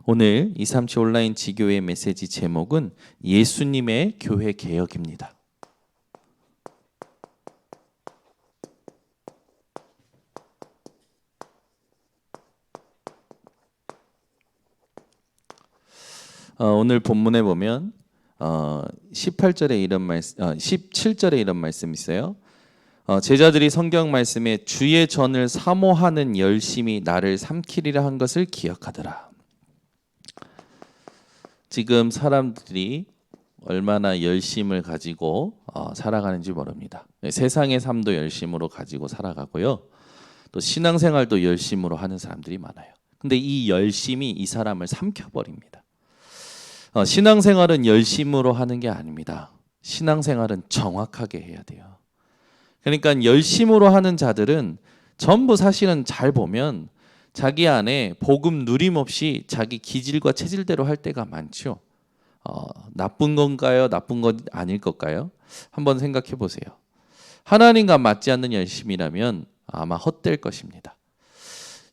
오늘 237 온라인 지교회 메시지 제목은 예수님의 교회 개혁입니다. 오늘 본문에 보면 18절에 이런 말씀, 17절에 이런 말씀이 있어요. 제자들이 성경 말씀에 주의 전을 사모하는 열심이 나를 삼키리라 한 것을 기억하더라. 지금 사람들이 얼마나 열심을 가지고 살아가는지 모릅니다. 세상의 삶도 열심으로 가지고 살아가고요. 또 신앙생활도 열심으로 하는 사람들이 많아요. 근데 이 열심이 이 사람을 삼켜버립니다. 신앙생활은 열심으로 하는 게 아닙니다. 신앙생활은 정확하게 해야 돼요. 그러니까 열심으로 하는 자들은 전부 사실은 잘 보면 자기 안에 복음 누림 없이 자기 기질과 체질대로 할 때가 많죠. 나쁜 건가요? 나쁜 건 아닐 걸까요? 한번 생각해 보세요. 하나님과 맞지 않는 열심이라면 아마 헛될 것입니다.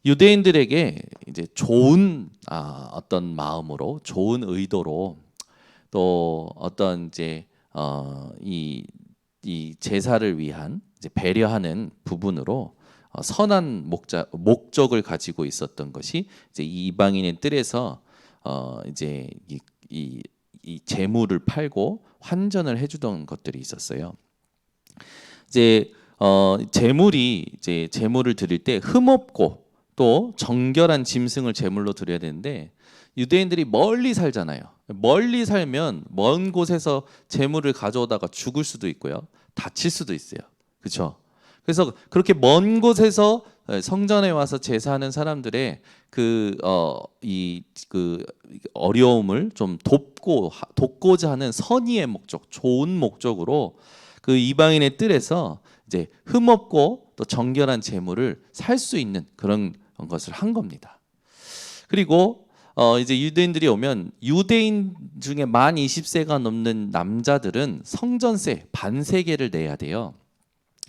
유대인들에게 이제 좋은 어떤 마음으로, 좋은 의도로 또 어떤 이제 이 제사를 위한 이제 배려하는 부분으로 선한 목적을 가지고 있었던 것이 이제 이방인의 뜰에서 이제 이 재물을 팔고 환전을 해주던 것들이 있었어요. 이제 재물을 드릴 때 흠없고 또 정결한 짐승을 제물로 드려야 되는데 유대인들이 멀리 살잖아요. 멀리 살면 먼 곳에서 재물을 가져오다가 죽을 수도 있고요, 다칠 수도 있어요. 그렇죠? 그래서 그렇게 먼 곳에서 성전에 와서 제사하는 사람들의 그 어려움을 좀 돕고자 하는 선의의 목적, 좋은 목적으로 그 이방인의 뜰에서 이제 흠없고 또 정결한 재물을 살 수 있는 그런 것을 한 겁니다. 그리고 이제 유대인들이 오면 유대인 중에 만 20세가 넘는 남자들은 성전세 반세겔을 내야 돼요.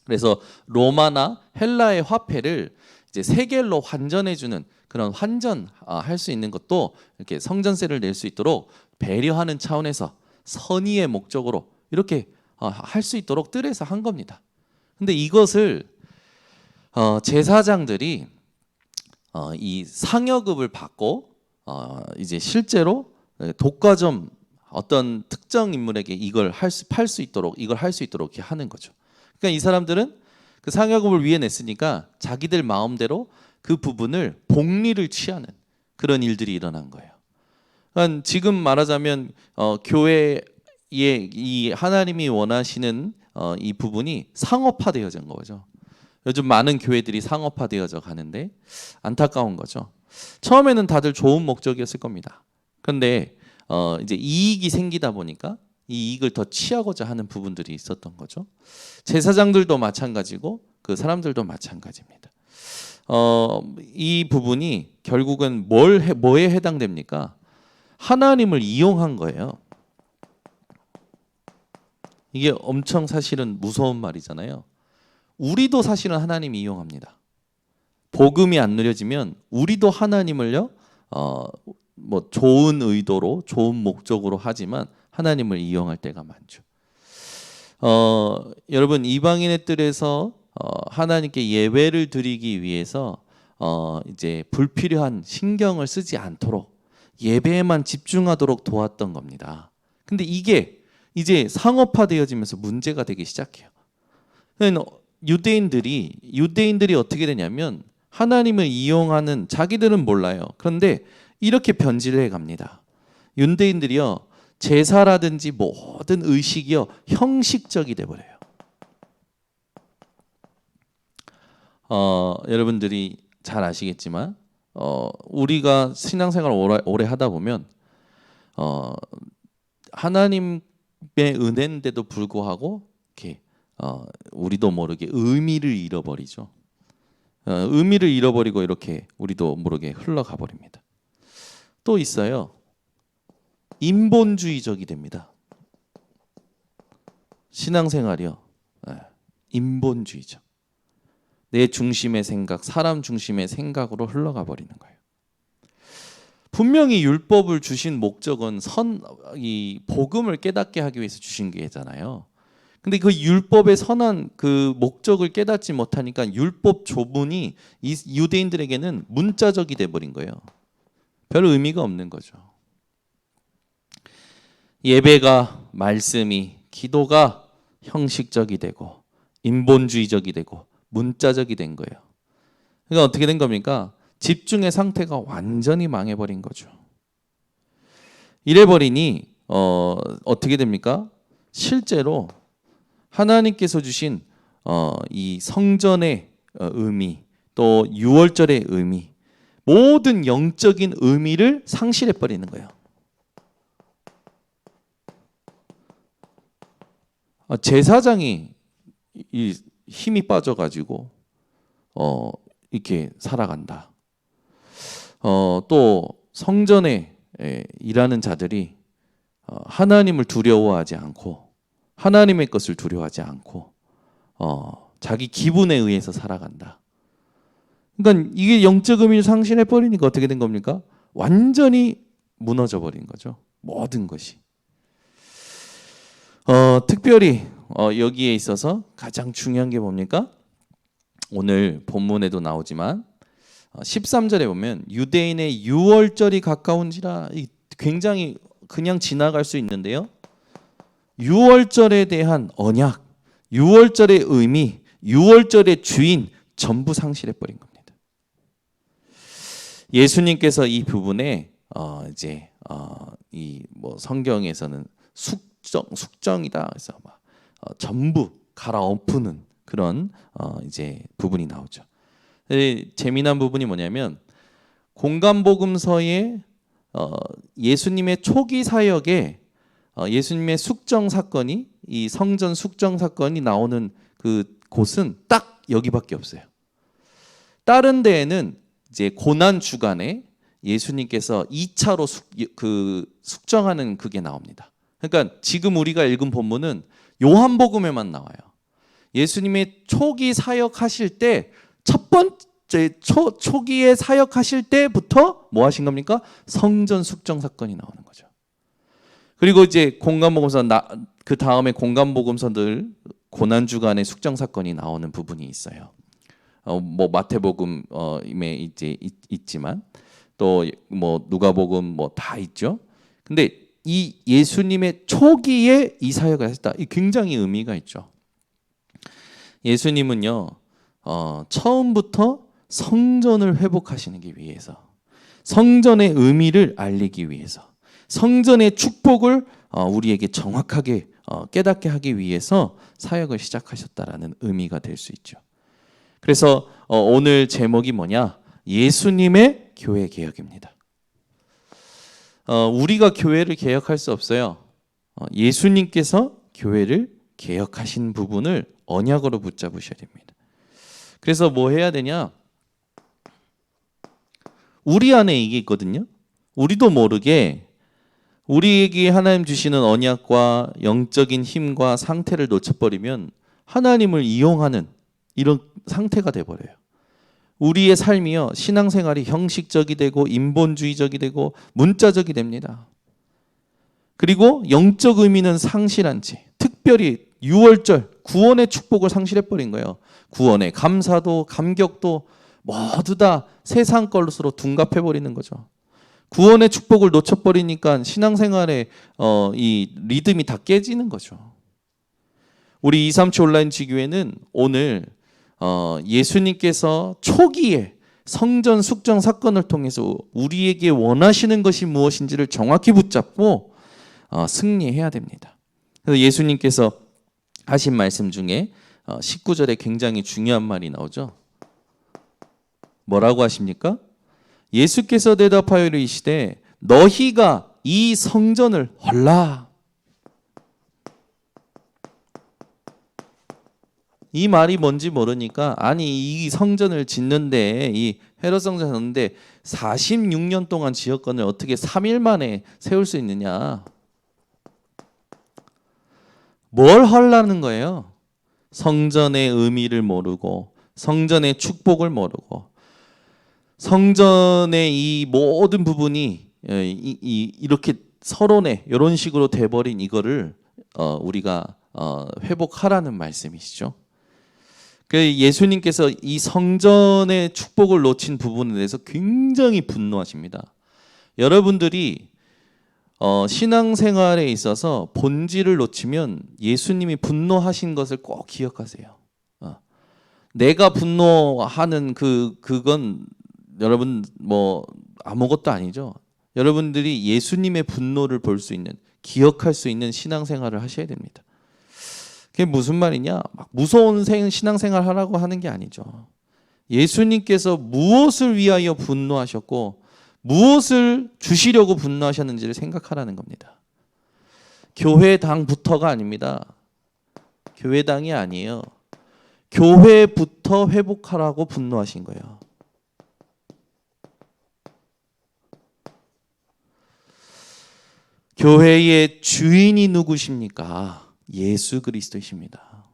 그래서 로마나 헬라의 화폐를 이제 세겔로 환전해주는 그런 환전할 수 있는 것도 이렇게 성전세를 낼 수 있도록 배려하는 차원에서 선의의 목적으로 이렇게 할 수 있도록 뜰에서 한 겁니다. 근데 이것을 제사장들이 이 상여급을 받고 이제 실제로 독과점 어떤 특정 인물에게 이걸 팔 수 있도록 이걸 할 수 있도록 이렇게 하는 거죠. 그러니까 이 사람들은 그 상여급을 위해 냈으니까 자기들 마음대로 그 부분을 복리를 취하는 그런 일들이 일어난 거예요. 그러니까 지금 말하자면 교회의 이 하나님이 원하시는 이 부분이 상업화되어진 거죠. 요즘 많은 교회들이 상업화되어져 가는데 안타까운 거죠. 처음에는 다들 좋은 목적이었을 겁니다. 그런데 이제 이익이 생기다 보니까 이 이익을 더 취하고자 하는 부분들이 있었던 거죠. 제사장들도 마찬가지고 그 사람들도 마찬가지입니다. 이 부분이 결국은 뭐에 해당됩니까? 하나님을 이용한 거예요. 이게 엄청 사실은 무서운 말이잖아요. 우리도 사실은 하나님이 이용합니다. 복음이 안 누려지면 우리도 하나님을요, 뭐 좋은 의도로 좋은 목적으로 하지만 하나님을 이용할 때가 많죠. 여러분 이방인의 뜰에서 하나님께 예배를 드리기 위해서 이제 불필요한 신경을 쓰지 않도록 예배에만 집중하도록 도왔던 겁니다. 근데 이게 이제 상업화되어지면서 문제가 되기 시작해요. 유대인들이 어떻게 되냐면 하나님을 이용하는 자기들은 몰라요. 그런데 이렇게 변질을 해갑니다. 유대인들이요, 제사라든지 모든 의식이요 형식적이 돼버려요. 여러분들이 잘 아시겠지만 우리가 신앙생활 오래 하다 보면 하나님의 은혜인데도 불구하고 이렇게 우리도 모르게 의미를 잃어버리죠. 의미를 잃어버리고 이렇게 우리도 모르게 흘러가 버립니다. 또 있어요. 인본주의적이 됩니다. 신앙생활이요. 인본주의적. 내 중심의 생각, 사람 중심의 생각으로 흘러가 버리는 거예요. 분명히 율법을 주신 목적은 이 복음을 깨닫게 하기 위해서 주신 게잖아요. 근데 그 율법의 선한 그 목적을 깨닫지 못하니까 율법 조문이 이 유대인들에게는 문자적이 돼 버린 거예요. 별 의미가 없는 거죠. 예배가 말씀이, 기도가 형식적이 되고 인본주의적이 되고 문자적이 된 거예요. 그러니까 어떻게 된 겁니까? 집중의 상태가 완전히 망해버린 거죠. 이래버리니 어떻게 됩니까? 실제로 하나님께서 주신 이 성전의 의미, 또 유월절의 의미, 모든 영적인 의미를 상실해 버리는 거예요. 제사장이 이 힘이 빠져가지고 이렇게 살아간다. 또 성전에 일하는 자들이 하나님을 두려워하지 않고 하나님의 것을 두려워하지 않고 자기 기분에 의해서 살아간다. 그러니까 이게 영적 의미를 상실해 버리니까 어떻게 된 겁니까? 완전히 무너져 버린 거죠. 모든 것이. 특별히 여기에 있어서 가장 중요한 게 뭡니까? 오늘 본문에도 나오지만 13절에 보면 유대인의 유월절이 가까운지라, 굉장히 그냥 지나갈 수 있는데요. 유월절에 대한 언약, 유월절의 의미, 유월절의 주인 전부 상실해 버린 겁니다. 예수님께서 이 부분에 이제 이 뭐 성경에서는 숙정이다. 그래서 막 전부 갈아엎는 그런 이제 부분이 나오죠. 재미난 부분이 뭐냐면 공간복음서에 예수님의 초기 사역에 예수님의 숙정 사건이, 이 성전 숙정 사건이 나오는 그 곳은 딱 여기밖에 없어요. 다른 데에는 이제 고난 주간에 예수님께서 2차로 숙정하는 그게 나옵니다. 그러니까 지금 우리가 읽은 본문은 요한복음에만 나와요. 예수님의 초기 사역하실 때 첫 번째 초기에 사역하실 때부터 뭐 하신 겁니까? 성전 숙정 사건이 나오는 거죠. 그리고 이제 공간복음서 그 다음에 공간복음서들 고난 주간의 숙정 사건이 나오는 부분이 있어요. 뭐 마태복음에 이제 있지만 또 뭐 누가복음 뭐 다 있죠. 근데 이 예수님의 초기에 이 사역을 하셨다. 이 굉장히 의미가 있죠. 예수님은요, 처음부터 성전을 회복하시기 위해서, 성전의 의미를 알리기 위해서, 성전의 축복을 우리에게 정확하게 깨닫게 하기 위해서 사역을 시작하셨다라는 의미가 될 수 있죠. 그래서 오늘 제목이 뭐냐? 예수님의 교회 개혁입니다. 우리가 교회를 개혁할 수 없어요. 예수님께서 교회를 개혁하신 부분을 언약으로 붙잡으셔야 됩니다. 그래서 뭐 해야 되냐? 우리 안에 이게 있거든요. 우리도 모르게 우리에게 하나님 주시는 언약과 영적인 힘과 상태를 놓쳐버리면 하나님을 이용하는 이런 상태가 돼버려요. 우리의 삶이요, 신앙생활이 형식적이 되고 인본주의적이 되고 문자적이 됩니다. 그리고 영적 의미는 상실한 채, 특별히 유월절 구원의 축복을 상실해버린 거예요. 구원의 감사도 감격도 모두 다 세상 것으로 둔갑해버리는 거죠. 구원의 축복을 놓쳐버리니까 신앙생활의 이 리듬이 다 깨지는 거죠. 우리 237 온라인 지교회는 오늘 예수님께서 초기에 성전 숙정 사건을 통해서 우리에게 원하시는 것이 무엇인지를 정확히 붙잡고 승리해야 됩니다. 그래서 예수님께서 하신 말씀 중에 19절에 굉장히 중요한 말이 나오죠. 뭐라고 하십니까? 예수께서 대답하여 이르시되 너희가 이 성전을 헐라. 이 말이 뭔지 모르니까, 아니 이 성전을 짓는데, 이 헤롯 성전을 짓는데 46년 동안 지었건을 어떻게 3일 만에 세울 수 있느냐. 뭘 하려는 거예요? 성전의 의미를 모르고 성전의 축복을 모르고 성전의 이 모든 부분이 이렇게 서론에 이런 식으로 돼버린 이거를 우리가 회복하라는 말씀이시죠. 예수님께서 이 성전의 축복을 놓친 부분에 대해서 굉장히 분노하십니다. 여러분들이 신앙생활에 있어서 본질을 놓치면 예수님이 분노하신 것을 꼭 기억하세요. 내가 분노하는 그건 여러분 뭐 아무것도 아니죠. 여러분들이 예수님의 분노를 볼 수 있는, 기억할 수 있는 신앙생활을 하셔야 됩니다. 그게 무슨 말이냐? 막 무서운 신앙생활 하라고 하는 게 아니죠. 예수님께서 무엇을 위하여 분노하셨고 무엇을 주시려고 분노하셨는지를 생각하라는 겁니다. 교회당부터가 아닙니다. 교회당이 아니에요. 교회부터 회복하라고 분노하신 거예요. 교회의 주인이 누구십니까? 예수 그리스도이십니다.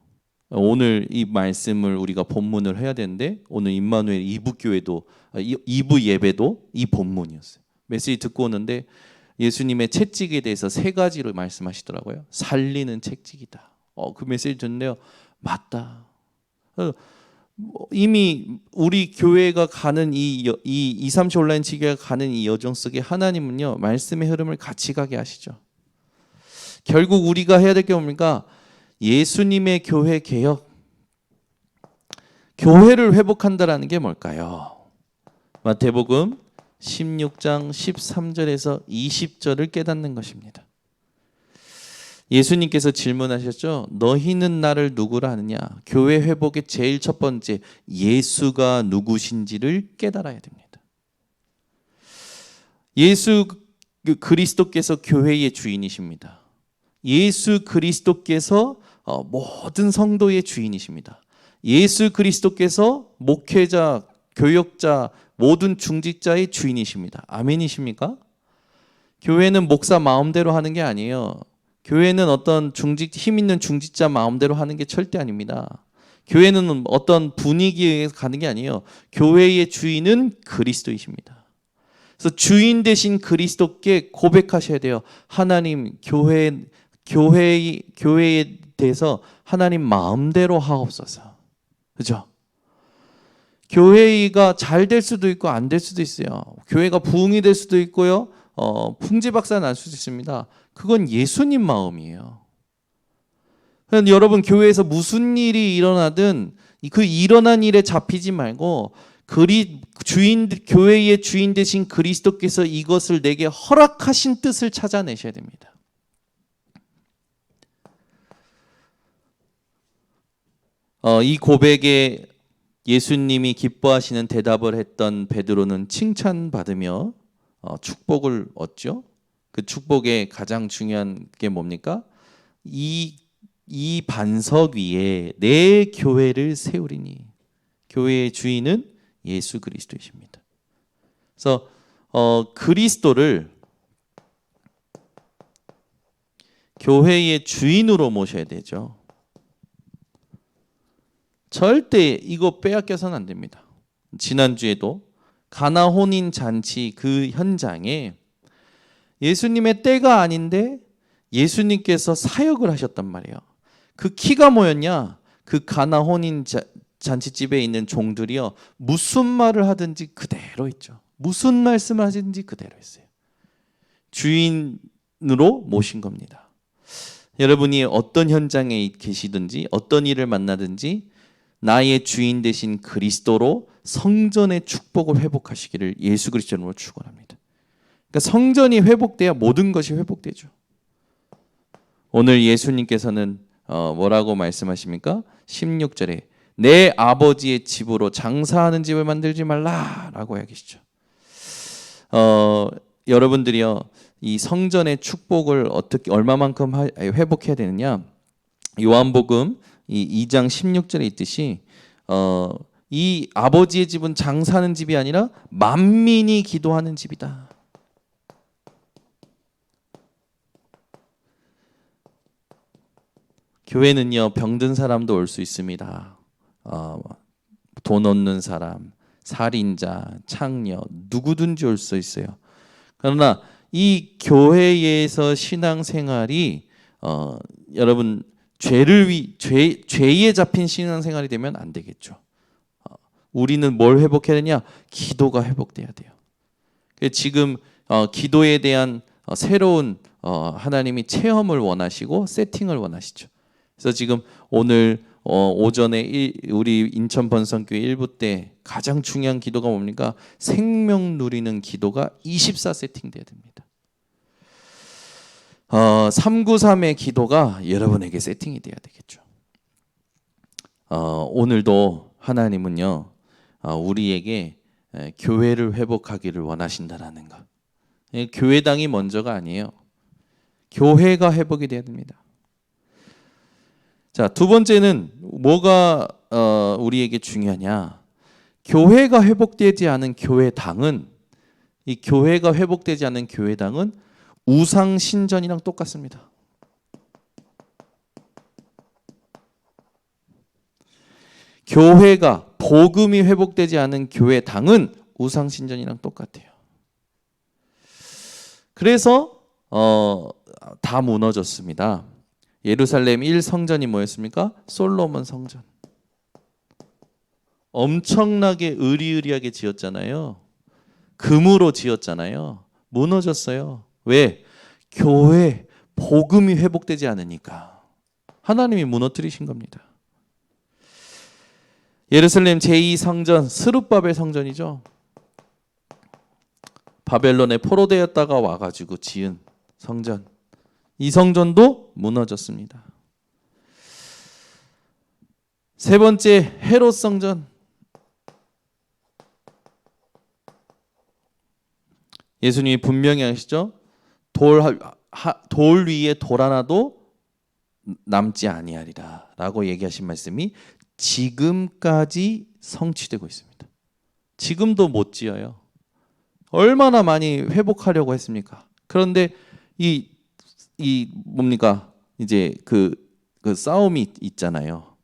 오늘 이 말씀을 우리가 본문을 해야 되는데 오늘 임마누엘 2부 교회도 2부 예배도 이 본문이었어요. 메시지 듣고 오는데 예수님의 채찍에 대해서 세 가지로 말씀하시더라고요. 살리는 채찍이다. 그 메시지 듣는데요. 맞다. 이미 우리 교회가 가는 이 237 온라인 지교회가 가는 이 여정 속에 하나님은요 말씀의 흐름을 같이 가게 하시죠. 결국 우리가 해야 될 게 뭡니까? 예수님의 교회 개혁, 교회를 회복한다라는 게 뭘까요? 마태복음 16장 13절에서 20절을 깨닫는 것입니다. 예수님께서 질문하셨죠. 너희는 나를 누구라 하느냐? 교회 회복의 제일 첫 번째 예수가 누구신지를 깨달아야 됩니다. 예수 그리스도께서 교회의 주인이십니다. 예수 그리스도께서 모든 성도의 주인이십니다. 예수 그리스도께서 목회자, 교역자, 모든 중직자의 주인이십니다. 아멘이십니까? 교회는 목사 마음대로 하는 게 아니에요. 교회는 어떤 힘 있는 중직자 마음대로 하는 게 절대 아닙니다. 교회는 어떤 분위기에 가는 게 아니에요. 교회의 주인은 그리스도이십니다. 그래서 주인 되신 그리스도께 고백하셔야 돼요. 하나님, 교회에 대해서 하나님 마음대로 하옵소서. 그죠? 교회가 잘 될 수도 있고 안 될 수도 있어요. 교회가 부흥이 될 수도 있고요. 풍지박산 날 수도 있습니다. 그건 예수님 마음이에요. 그러니까 여러분 교회에서 무슨 일이 일어나든 그 일어난 일에 잡히지 말고 교회의 주인 되신 그리스도께서 이것을 내게 허락하신 뜻을 찾아내셔야 됩니다. 이 고백에 예수님이 기뻐하시는 대답을 했던 베드로는 칭찬받으며 축복을 얻죠. 그 축복의 가장 중요한 게 뭡니까? 이 반석 위에 내 교회를 세우리니. 교회의 주인은 예수 그리스도이십니다. 그래서 그리스도를 교회의 주인으로 모셔야 되죠. 절대 이거 빼앗겨서는 안 됩니다. 지난주에도 가나 혼인 잔치 그 현장에 예수님의 때가 아닌데 예수님께서 사역을 하셨단 말이에요. 그 키가 뭐였냐? 그 가나 혼인 잔치집에 있는 종들이요. 무슨 말을 하든지 그대로 있죠. 무슨 말씀을 하든지 그대로 했어요. 주인으로 모신 겁니다. 여러분이 어떤 현장에 계시든지 어떤 일을 만나든지 나의 주인 되신 그리스도로 성전의 축복을 회복하시기를 예수 그리스도로 축원합니다. 그러니까 성전이 회복돼야 모든 것이 회복되죠. 오늘 예수님께서는 뭐라고 말씀하십니까? 16절에 내 아버지의 집으로 장사하는 집을 만들지 말라라고 이야기하시죠. 여러분들이요 이 성전의 축복을 어떻게 얼마만큼 회복해야 되느냐? 요한복음 이 2장 16절에 있듯이 이 아버지의 집은 장사하는 집이 아니라 만민이 기도하는 집이다. 교회는요 병든 사람도 올 수 있습니다. 돈 없는 사람, 살인자, 창녀 누구든지 올 수 있어요. 그러나 이 교회에서 신앙생활이 여러분 죄에 잡힌 신앙생활이 되면 안 되겠죠. 우리는 뭘 회복해야 되냐? 기도가 회복돼야 돼요. 지금 기도에 대한 새로운 하나님이 체험을 원하시고 세팅을 원하시죠. 그래서 지금 오늘 오전에 우리 인천 번성교회 1부 때 가장 중요한 기도가 뭡니까? 생명 누리는 기도가 24 세팅돼야 됩니다. 393의 기도가 여러분에게 세팅이 돼야 되겠죠. 오늘도 하나님은요 우리에게 교회를 회복하기를 원하신다라는 거. 교회당이 먼저가 아니에요. 교회가 회복이 돼야 됩니다. 자, 두 번째는 뭐가 우리에게 중요하냐? 교회가 회복되지 않은 교회당은 이 교회가 회복되지 않은 교회당은 우상 신전이랑 똑같습니다. 교회가 복음이 회복되지 않은 교회당은 우상 신전이랑 똑같아요. 그래서 다 무너졌습니다. 예루살렘 1성전이 뭐였습니까? 솔로몬 성전. 엄청나게 의리의리하게 지었잖아요. 금으로 지었잖아요. 무너졌어요. 왜? 교회 복음이 회복되지 않으니까. 하나님이 무너뜨리신 겁니다. 예루살렘 제2성전 스룹바벨 성전이죠. 바벨론에 포로되었다가 와가지고 지은 성전. 이 성전도 무너졌습니다. 세 번째 헤롯 성전. 예수님이 분명히 하시죠. 돌 위에 돌 하나도 남지 아니하리라 라고 얘기하신 말씀이 지금까지 성취되고 있습니다. 지금도 못 지어요. 얼마나 많이 회복하려고 했습니까? 그런데 이 뭡니까? 이제 그 싸움이 있잖아요.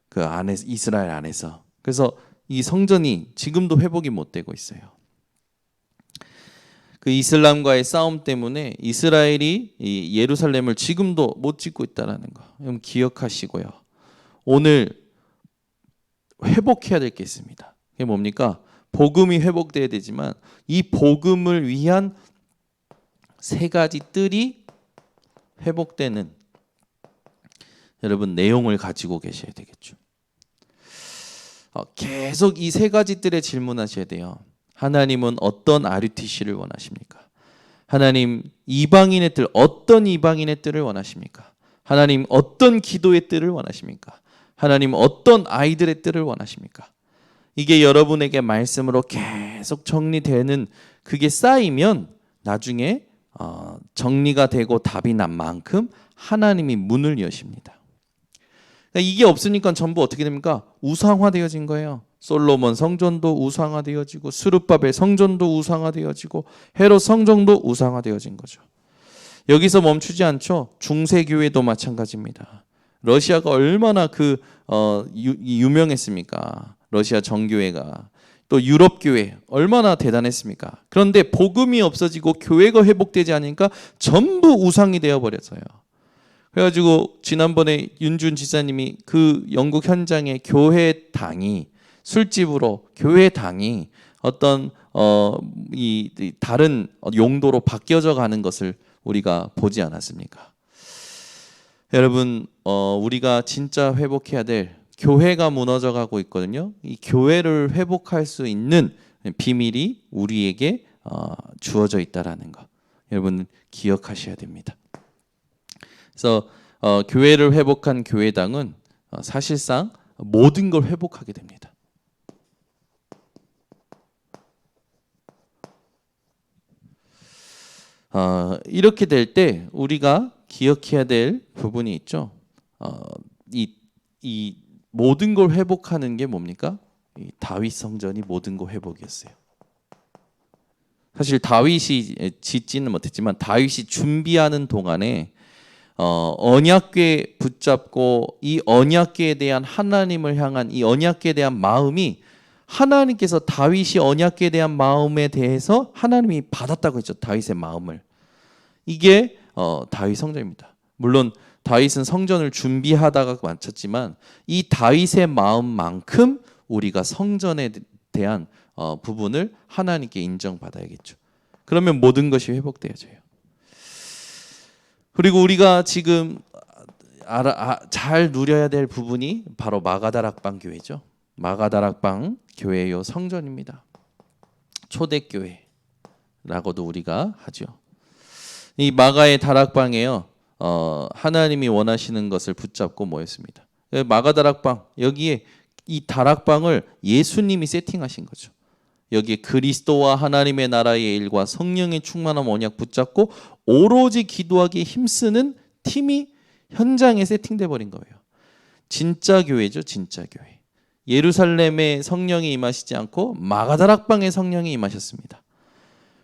그 안에 이스라엘 안에서. 그래서 이 성전이 지금도 회복이 못 되고 있어요. 그 이슬람과의 싸움 때문에 이스라엘이 이 예루살렘을 지금도 못 짓고 있다라는 거. 여러분 기억하시고요. 오늘 회복해야 될 게 있습니다. 그게 뭡니까? 복음이 회복돼야 되지만 이 복음을 위한 세 가지 뜰이 회복되는 여러분 내용을 가지고 계셔야 되겠죠. 계속 이 세 가지 뜰에 질문하셔야 돼요. 하나님은 어떤 RUTC를 원하십니까? 하나님 이방인의 뜰, 어떤 이방인의 뜰을 원하십니까? 하나님 어떤 기도의 뜰을 원하십니까? 하나님 어떤 아이들의 뜰을 원하십니까? 이게 여러분에게 말씀으로 계속 정리되는 그게 쌓이면 나중에 정리가 되고 답이 난 만큼 하나님이 문을 여십니다. 그러니까 이게 없으니까 전부 어떻게 됩니까? 우상화되어진 거예요. 솔로몬 성전도 우상화되어지고 스룹바벨 성전도 우상화되어지고 헤롯 성전도 우상화되어진 거죠. 여기서 멈추지 않죠. 중세교회도 마찬가지입니다. 러시아가 얼마나 유명했습니까? 러시아 정교회가. 또 유럽 교회 얼마나 대단했습니까? 그런데 복음이 없어지고 교회가 회복되지 않으니까 전부 우상이 되어 버렸어요. 그래가지고 지난번에 윤준 지사님이 그 영국 현장에 교회당이 술집으로 교회당이 어떤 이 다른 용도로 바뀌어져 가는 것을 우리가 보지 않았습니까? 여러분 우리가 진짜 회복해야 될 교회가 무너져 가고 있거든요. 이 교회를 회복할 수 있는 비밀이 우리에게 주어져 있다라는 거. 여러분 기억하셔야 됩니다. 그래서 교회를 회복한 교회당은 사실상 모든 걸 회복하게 됩니다. 이렇게 될 때 우리가 기억해야 될 부분이 있죠. 이 모든 걸 회복하는 게 뭡니까? 이 다윗 성전이 모든 걸 회복이었어요. 사실 다윗이 짓지는 못했지만 다윗이 준비하는 동안에 언약궤 붙잡고 이 언약궤에 대한 하나님을 향한 이 언약궤에 대한 마음이 하나님께서 다윗이 언약궤에 대한 마음에 대해서 하나님이 받았다고 했죠. 다윗의 마음을. 이게 다윗 성전입니다. 물론 다윗은 성전을 준비하다가 마쳤지만 이 다윗의 마음만큼 우리가 성전에 대한 부분을 하나님께 인정받아야겠죠. 그러면 모든 것이 회복되어져요. 그리고 우리가 지금 잘 누려야 될 부분이 바로 마가다락방 교회죠. 마가다락방 교회요 성전입니다. 초대교회라고도 우리가 하죠. 이 마가의 다락방에요. 하나님이 원하시는 것을 붙잡고 모였습니다. 마가다락방 여기에 이 다락방을 예수님이 세팅하신 거죠. 여기에 그리스도와 하나님의 나라의 일과 성령의 충만한 언약 붙잡고 오로지 기도하기에 힘쓰는 팀이 현장에 세팅돼 버린 거예요. 진짜 교회죠, 진짜 교회. 예루살렘에 성령이 임하시지 않고 마가다락방에 성령이 임하셨습니다.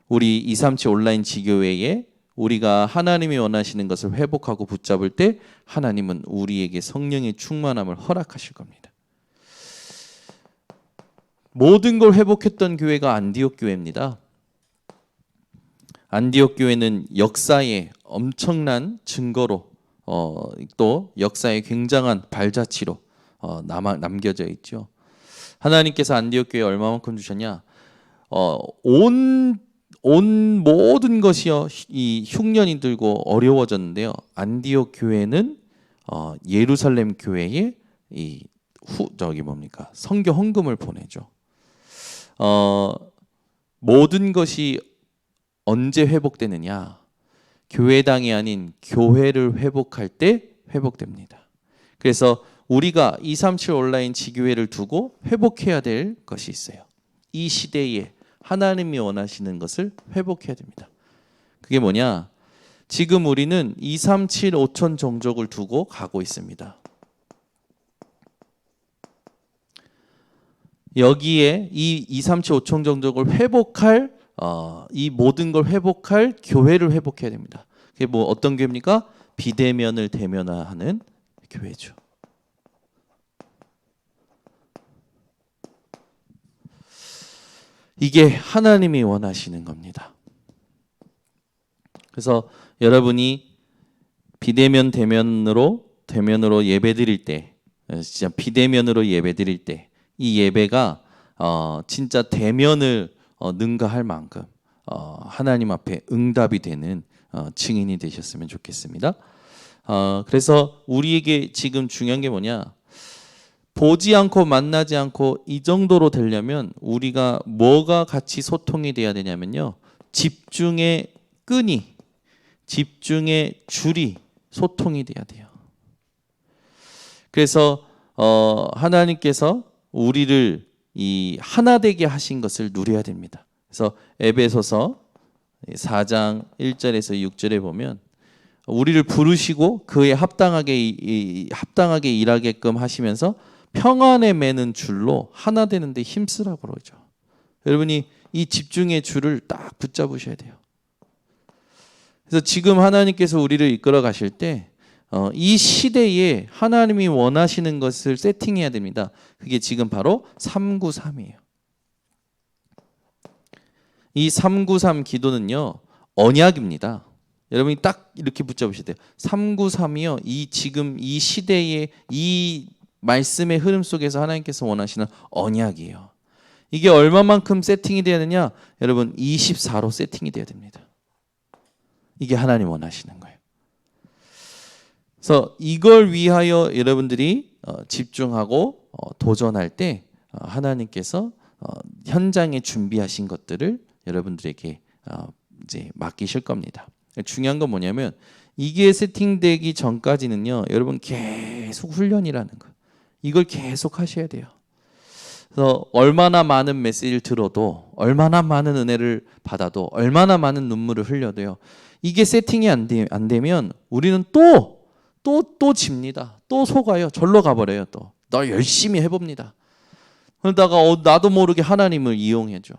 우리 237 온라인 지교회에 우리가 하나님이 원하시는 것을 회복하고 붙잡을 때 하나님은 우리에게 성령의 충만함을 허락하실 겁니다. 모든 걸 회복했던 교회가 안디옥 교회입니다. 안디옥 교회는 역사의 엄청난 증거로 또 역사의 굉장한 발자취로 남겨져 있죠. 하나님께서 안디옥 교회에 얼마만큼 주셨냐? 온 모든 것이요 이 흉년이 들고 어려워졌는데요. 안디옥 교회는 예루살렘 교회에 선교 헌금을 보내죠. 모든 것이 언제 회복되느냐? 교회당이 아닌 교회를 회복할 때 회복됩니다. 그래서 우리가 237 온라인 지교회를 두고 회복해야 될 것이 있어요. 이 시대에 하나님이 원하시는 것을 회복해야 됩니다. 그게 뭐냐? 지금 우리는 237 5천 종족을 두고 가고 있습니다. 여기에 이 237 5천 종족을 회복할 이 모든 걸 회복할 교회를 회복해야 됩니다. 그게 뭐 어떤 교회입니까? 비대면을 대면화하는 교회죠. 이게 하나님이 원하시는 겁니다. 그래서 여러분이 비대면 대면으로 예배드릴 때, 진짜 비대면으로 예배드릴 때 이 예배가 진짜 대면을 능가할 만큼 하나님 앞에 응답이 되는 증인이 되셨으면 좋겠습니다. 그래서 우리에게 지금 중요한 게 뭐냐? 보지 않고 만나지 않고 이 정도로 되려면 우리가 뭐가 같이 소통이 돼야 되냐면요. 집중의 끈이, 집중의 줄이 소통이 돼야 돼요. 그래서 하나님께서 우리를 이 하나 되게 하신 것을 누려야 됩니다. 그래서 에베소서 4장 1절에서 6절에 보면 우리를 부르시고 그에 합당하게 일하게끔 하시면서 평안에 매는 줄로 하나 되는데 힘쓰라고 그러죠. 여러분이 이 집중의 줄을 딱 붙잡으셔야 돼요. 그래서 지금 하나님께서 우리를 이끌어 가실 때 이 시대에 하나님이 원하시는 것을 세팅해야 됩니다. 그게 지금 바로 393이에요. 이 393 기도는요 언약입니다. 여러분이 딱 이렇게 붙잡으셔야 돼요. 393이요 지금 이 시대의 이 말씀의 흐름 속에서 하나님께서 원하시는 언약이에요. 이게 얼마만큼 세팅이 돼야 되냐? 여러분 24로 세팅이 돼야 됩니다. 이게 하나님 원하시는 거예요. 그래서 이걸 위하여 여러분들이 집중하고 도전할 때 하나님께서 현장에 준비하신 것들을 여러분들에게 이제 맡기실 겁니다. 중요한 건 뭐냐면 이게 세팅되기 전까지는요, 여러분 계속 훈련이라는 거. 이걸 계속 하셔야 돼요. 그래서 얼마나 많은 메시지를 들어도, 얼마나 많은 은혜를 받아도, 얼마나 많은 눈물을 흘려도요, 이게 세팅이 안 되면 우리는 또 집니다. 또 속아요. 절로 가버려요. 또 열심히 해봅니다. 그러다가 나도 모르게 하나님을 이용해줘.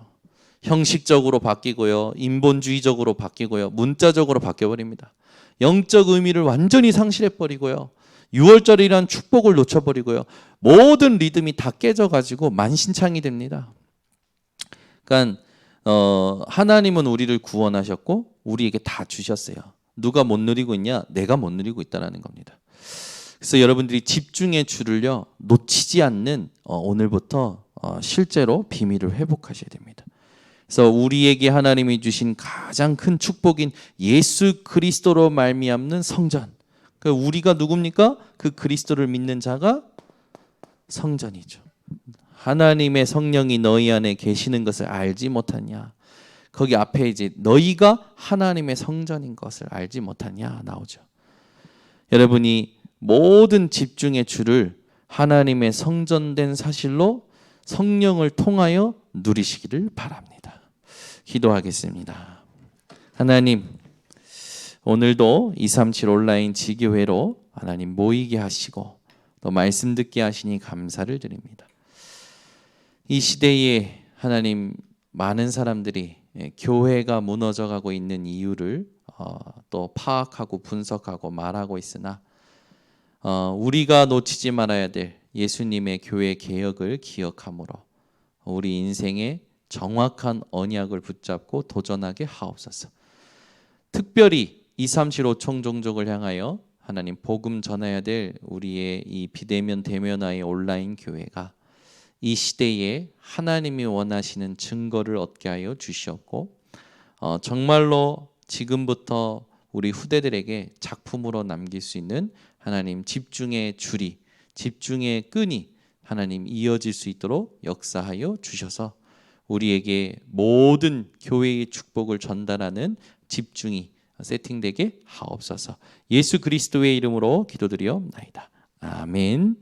형식적으로 바뀌고요, 인본주의적으로 바뀌고요, 문자적으로 바뀌어버립니다. 영적 의미를 완전히 상실해버리고요, 6월절이란 축복을 놓쳐버리고요. 모든 리듬이 다 깨져가지고 만신창이 됩니다. 그러니까 하나님은 우리를 구원하셨고 우리에게 다 주셨어요. 누가 못 누리고 있냐? 내가 못 누리고 있다는 겁니다. 그래서 여러분들이 집중의 줄을요 놓치지 않는 오늘부터 실제로 비밀을 회복하셔야 됩니다. 그래서 우리에게 하나님이 주신 가장 큰 축복인 예수 그리스도로 말미암는 성전. 그러니까 우리가 누굽니까? 그 그리스도를 믿는 자가 성전이죠. 하나님의 성령이 너희 안에 계시는 것을 알지 못하냐? 거기 앞에 이제 너희가 하나님의 성전인 것을 알지 못하냐 나오죠. 여러분이 모든 집중의 줄을 하나님의 성전된 사실로 성령을 통하여 누리시기를 바랍니다. 기도하겠습니다. 하나님, 오늘도 237 온라인 지교회로 하나님 모이게 하시고 또 말씀 듣게 하시니 감사를 드립니다. 이 시대에 하나님 많은 사람들이 교회가 무너져가고 있는 이유를 또 파악하고 분석하고 말하고 있으나 우리가 놓치지 말아야 될 예수님의 교회 개혁을 기억함으로 우리 인생에 정확한 언약을 붙잡고 도전하게 하옵소서. 특별히 237 종족을 향하여 하나님 복음 전해야 될 우리의 이 비대면 대면화의 온라인 교회가 이 시대에 하나님이 원하시는 증거를 얻게 하여 주시옵고 정말로 지금부터 우리 후대들에게 작품으로 남길 수 있는 하나님 집중의 줄이 집중의 끈이 하나님 이어질 수 있도록 역사하여 주셔서 우리에게 모든 교회의 축복을 전달하는 집중이 세팅되게 하옵소서. 예수 그리스도의 이름으로 기도드리옵나이다. 아멘.